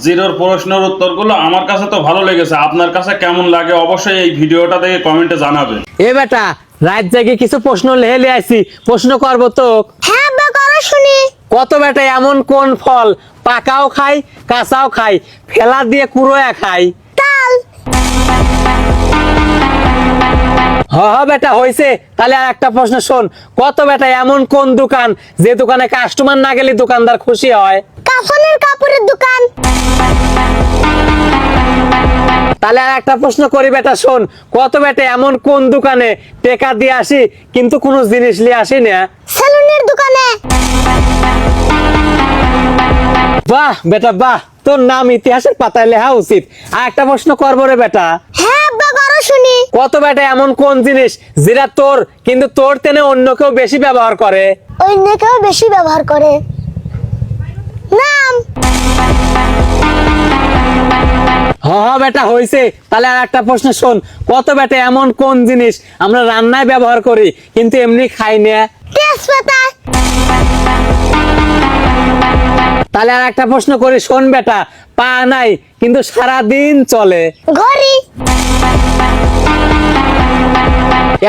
জিরোর প্রশ্নের উত্তরগুলো আমার কাছে তো ভালো লেগেছে, আপনার কাছে কেমন লাগে অবশ্যই এই ভিডিওটা দেখে কমেন্টে জানাবেন। এ বেটা, রাত জাগে কিছু প্রশ্ন লেহে আইছি, প্রশ্ন করবো তো। হ্যাঁ আব্বা করো শুনি। কত বেটা এমন কোন ফল পাকাও খাই কাঁচাও খাই ফেলা দিয়ে কুড়োয়া খাই? তাল। বেটা হইছে। তাহলে আর একটা প্রশ্ন শোন, কত বেটা এমন কোন দোকান যে দোকানে কাস্টমার না গেলে দোকানদার খুশি হয়? কাফনের কাপড়ের দোকান। তাহলে আর একটা প্রশ্ন করি বেটা শোন, কত বেটা এমন কোন দোকানে টেকা দিয়ে আসি কিন্তু কোনো জিনিস নিয়ে আসি না? সেলুনের দোকানে। বাহ বেটা বাহ, তোর নাম ইতিহাসের পাতায় লেখা উচিত। আর একটা প্রশ্ন করবো রে বেটা, হ্যাঁ আব্বা করো শুনি। কত বেটা এমন কোন জিনিস যেটা তোর কিন্তু তোর তেনে অন্য কেউ বেশি ব্যবহার করে? অন্য কেউ বেশি ব্যবহার করে। নাম। বেটা হইছে। তাহলে আর একটা প্রশ্ন শোন, কত বেটা এমন কোন জিনিস আমরা রান্নায় ব্যবহার করি কিন্তু এমনি খাই না? তেজপাতা। তাহলে আর একটা প্রশ্ন করি শোন বেটা, পা নাই কিন্তু সারা দিন চলে? ঘড়ি।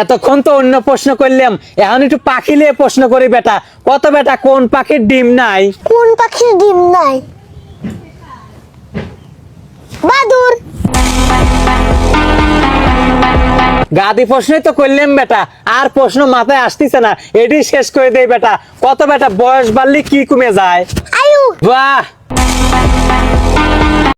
এতক্ষণ তো অন্য প্রশ্ন করলাম, এখন একটু পাখি নিয়ে প্রশ্ন করি বেটা, কত বেটা কোন পাখির ডিম নাই? কোন পাখির ডিম নাই? বাদুর। গাদি প্রশ্নই তো করলাম বেটা, আর প্রশ্ন মাথায় আসতেছে না, এটি শেষ করে দেই বেটা। কত বেটা বয়স বাড়লে কি কমে যায়? আয়ু। বাহ